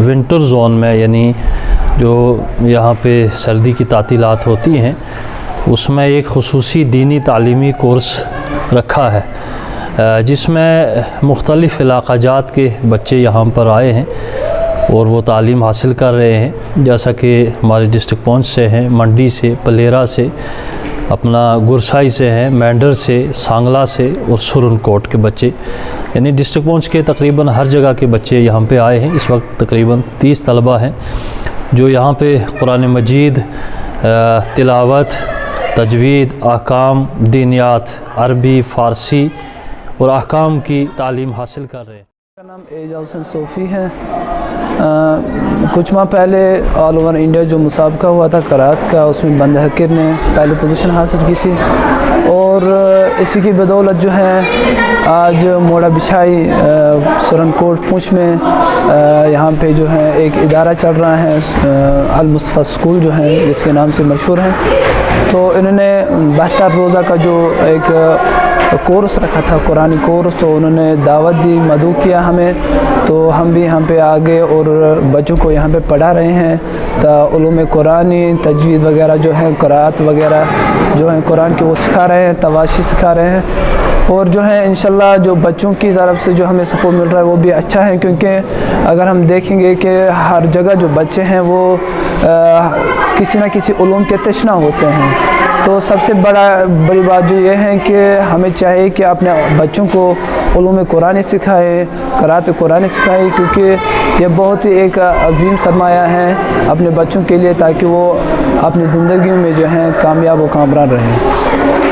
Winter zone میں یعنی جو یہاں پہ سردی کی تعطیلات ہوتی ہیں اس میں ایک خصوصی دینی تعلیمی کورس رکھا ہے جس میں مختلف علاقہ جات کے بچے یہاں پر آئے ہیں اور وہ تعلیم حاصل کر رہے ہیں، جیسا کہ ہمارے ڈسٹرکٹ پونچھ سے ہیں، منڈی سے، پلیرا سے، اپنا گرسائی سے ہیں، مینڈر سے، سانگلا سے اور سرن کوٹ کے بچے، یعنی ڈسٹرکٹ پونچھ کے تقریباً ہر جگہ کے بچے یہاں پہ آئے ہیں۔ اس وقت تقریباً 30 طلبہ ہیں جو یہاں پہ قرآن مجید، تلاوت، تجوید، احکام، دینیات، عربی، فارسی اور احکام کی تعلیم حاصل کر رہے ہیں۔ میرا نام اعجاز حسین صوفی ہے۔ کچھ ماہ پہلے آل اوور انڈیا جو مسابقہ ہوا تھا قرأت کا، اس میں بند حقیر نے پہلی پوزیشن حاصل کی تھی، اور اسی کی بدولت جو ہے آج موڑا بچھائی سرن کوٹ پونچھ میں یہاں پہ جو ہے ایک ادارہ چل رہا ہے، المصطفیٰ اسکول جو ہے جس کے نام سے مشہور ہے، تو انہوں نے 72 روزہ کا جو ایک کورس رکھا تھا، قرآنی کورس، تو انہوں نے دعوت دی، مدعو کیا ہمیں، تو ہم بھی یہاں پہ آگے اور بچوں کو یہاں پہ پڑھا رہے ہیں، علوم قرآنی، تجوید وغیرہ جو ہے، قرأت وغیرہ جو ہیں قرآن کے وہ سکھا رہے ہیں، تواشی سکھا رہے ہیں، اور جو ہے انشاءاللہ جو بچوں کی طرف سے جو ہمیں سپورٹ مل رہا ہے وہ بھی اچھا ہے، کیونکہ اگر ہم دیکھیں گے کہ ہر جگہ جو بچے ہیں وہ کسی نہ کسی علوم کے تشنا ہوتے ہیں، تو سب سے بڑی بات جو یہ ہے کہ ہمیں چاہیے کہ اپنے بچوں کو علوم قرآن سکھائے، قرأت قرآن سکھائے، کیونکہ یہ بہت ہی ایک عظیم سرمایہ ہے اپنے بچوں کے لیے، تاکہ وہ اپنی زندگیوں میں جو ہیں کامیاب و کامران رہیں۔